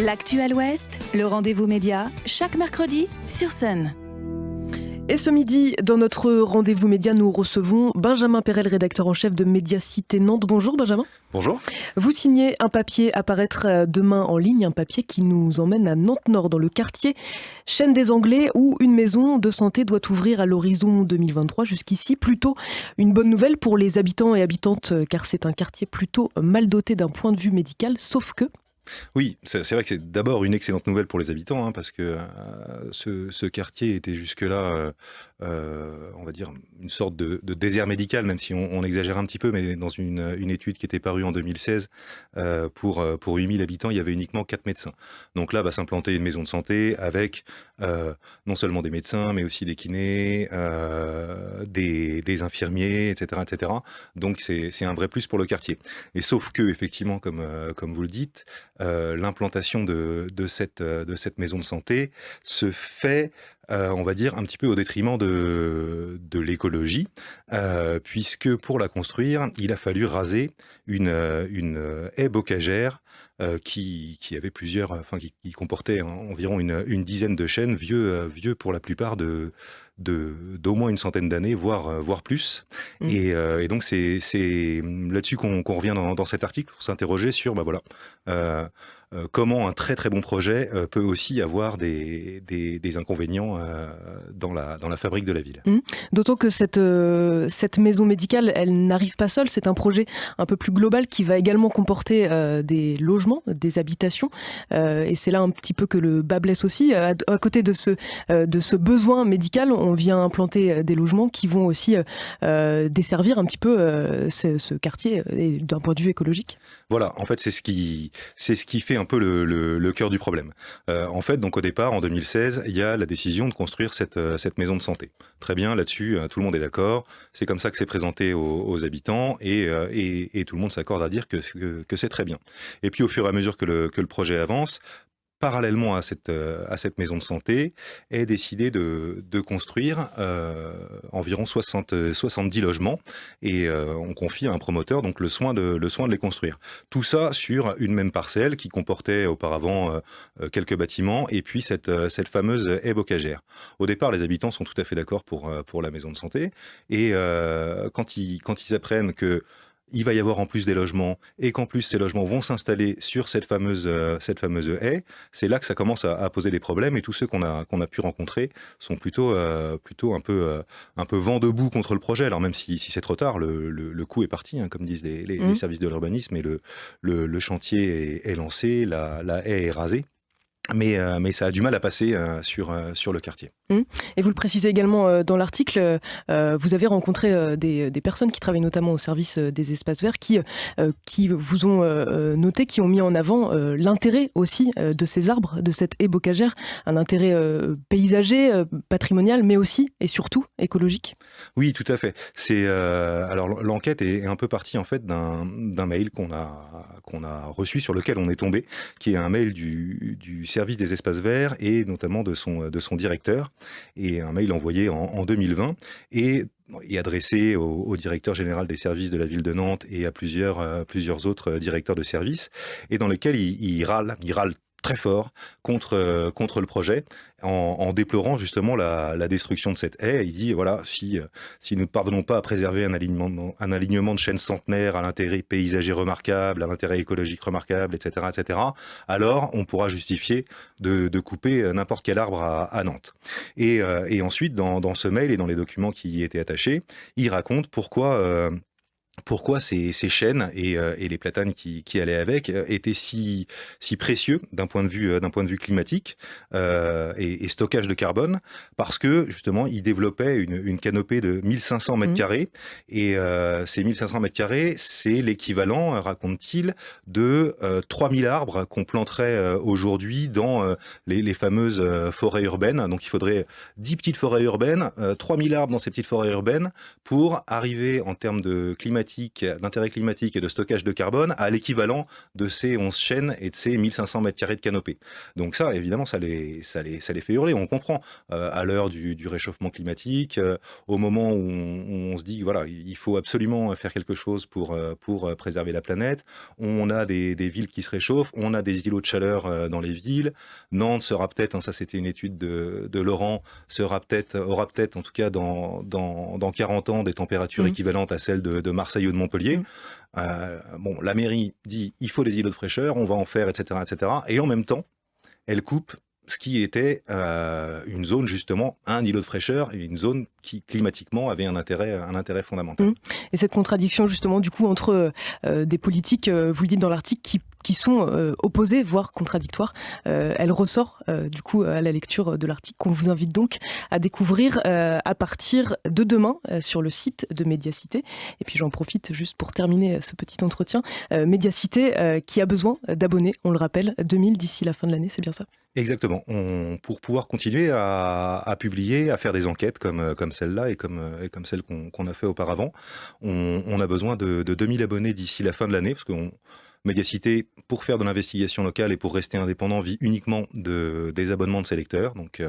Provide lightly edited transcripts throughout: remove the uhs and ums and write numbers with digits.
L'Actu Ouest, le rendez-vous média, chaque mercredi sur Sun. Et ce midi, dans notre rendez-vous média, nous recevons Benjamin Perel, rédacteur en chef de Médiacité Nantes. Bonjour Benjamin. Bonjour. Vous signez un papier à paraître demain en ligne, un papier qui nous emmène à Nantes-Nord, dans le quartier Chêne des Anglais, où une maison de santé doit ouvrir à l'horizon 2023. Jusqu'ici, plutôt une bonne nouvelle pour les habitants et habitantes, car c'est un quartier plutôt mal doté d'un point de vue médical, sauf que... Oui, c'est vrai que c'est d'abord une excellente nouvelle pour les habitants, parce que ce quartier était jusque-là, on va dire, une sorte de désert médical, même si on exagère un petit peu, mais dans une étude qui était parue en 2016, pour 8000 habitants, il y avait uniquement 4 médecins. Donc là, va s'implanter une maison de santé avec non seulement des médecins, mais aussi des kinés, des infirmiers, etc., etc. Donc c'est un vrai plus pour le quartier. Et sauf que, effectivement, comme vous le dites, l'implantation de cette maison de santé se fait, on va dire, un petit peu au détriment de l'écologie, puisque pour la construire, il a fallu raser une haie bocagère qui avait qui comportait environ une dizaine de chênes vieux pour la plupart d'au moins une centaine d'années, voire plus. Et donc c'est là-dessus qu'on revient dans cet article pour s'interroger sur comment un très très bon projet peut aussi avoir des inconvénients dans la fabrique de la ville. D'autant que cette maison médicale, elle n'arrive pas seule, c'est un projet un peu plus global qui va également comporter des logements, des habitations, et c'est là un petit peu que le bas blesse aussi. À côté de ce besoin médical, on vient implanter des logements qui vont aussi desservir un petit peu ce quartier d'un point de vue écologique. Voilà, en fait c'est ce qui fait un peu le cœur du problème. En fait, donc au départ, en 2016, il y a la décision de construire cette maison de santé. Très bien, là-dessus, tout le monde est d'accord. C'est comme ça que c'est présenté aux habitants et tout le monde s'accorde à dire que c'est très bien. Et puis au fur et à mesure que le projet avance, parallèlement à cette maison de santé, est décidé de construire environ 70 logements et on confie à un promoteur donc le soin de les construire. Tout ça sur une même parcelle qui comportait auparavant quelques bâtiments et puis cette fameuse haie bocagère. Au départ, les habitants sont tout à fait d'accord pour la maison de santé et quand ils apprennent que il va y avoir en plus des logements et qu'en plus ces logements vont s'installer sur cette fameuse haie, c'est là que ça commence à poser des problèmes et tous ceux qu'on a pu rencontrer sont plutôt un peu vent debout contre le projet. Alors même si c'est trop tard, le coup est parti, comme disent les services de l'urbanisme et le chantier est lancé, la haie est rasée. Mais ça a du mal à passer sur le quartier. Et vous le précisez également dans l'article, vous avez rencontré des personnes qui travaillent notamment au service des espaces verts qui vous ont noté, qui ont mis en avant l'intérêt aussi de ces arbres, de cette haie bocagère, un intérêt paysager, patrimonial, mais aussi et surtout écologique. Oui, tout à fait. Alors l'enquête est un peu partie en fait d'un mail qu'on a reçu, sur lequel on est tombé, qui est un mail du service des espaces verts et notamment de son directeur, et un mail envoyé en 2020 et adressé au directeur général des services de la ville de Nantes et à plusieurs autres directeurs de services, et dans lequel il râle très fort contre le projet, en déplorant justement la destruction de cette haie. Il dit, voilà, si nous ne parvenons pas à préserver un alignement de chênes centenaires à l'intérêt paysager remarquable, à l'intérêt écologique remarquable, etc., alors on pourra justifier de couper n'importe quel arbre à Nantes. Et ensuite, dans ce mail et dans les documents qui y étaient attachés, il raconte pourquoi ces chênes et les platanes qui allaient avec étaient si précieux d'un point de vue climatique et stockage de carbone, parce que justement ils développaient une canopée de 1500 mètres carrés et ces 1500 mètres carrés, c'est l'équivalent, raconte-t-il, de 3000 arbres qu'on planterait aujourd'hui dans les fameuses forêts urbaines. Donc il faudrait 10 petites forêts urbaines, 3000 arbres dans ces petites forêts urbaines pour arriver en termes de climatique d'intérêt climatique et de stockage de carbone à l'équivalent de ces 11 chênes et de ces 1500 mètres carrés de canopée. Donc ça, évidemment, ça les fait hurler. On comprend à l'heure du réchauffement climatique, au moment où on se dit, voilà, il faut absolument faire quelque chose pour préserver la planète. On a des villes qui se réchauffent, on a des îlots de chaleur dans les villes. Nantes sera peut-être, ça c'était une étude de Laurent, aura peut-être en tout cas dans 40 ans des températures équivalentes à celles de Marseille ou de Montpellier. La mairie dit il faut des îlots de fraîcheur, on va en faire, etc., etc. Et en même temps, elle coupe ce qui était une zone justement, un îlot de fraîcheur, une zone qui climatiquement avait un intérêt fondamental. Et cette contradiction justement du coup entre des politiques, vous le dites dans l'article, qui sont opposées, voire contradictoires, elle ressort du coup à la lecture de l'article qu'on vous invite donc à découvrir à partir de demain sur le site de Médiacité. Et puis j'en profite juste pour terminer ce petit entretien. Médiacité qui a besoin d'abonnés, on le rappelle, 2000 d'ici la fin de l'année, c'est bien ça ? Exactement. Pour pouvoir continuer à publier, à faire des enquêtes comme celle-là et comme celle qu'on a fait auparavant, on a besoin de 2000 abonnés d'ici la fin de l'année, parce que Médiacité, pour faire de l'investigation locale et pour rester indépendant, vit uniquement des abonnements de ses lecteurs. Donc,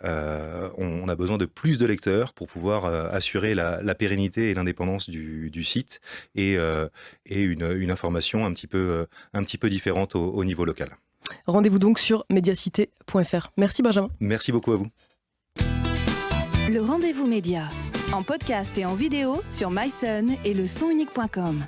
on a besoin de plus de lecteurs pour pouvoir assurer la pérennité et l'indépendance du site et une information un petit peu différente au niveau local. Rendez-vous donc sur mediacité.fr. Merci Benjamin. Merci beaucoup à vous. Le rendez-vous média, en podcast et en vidéo sur myson et le sonunique.com.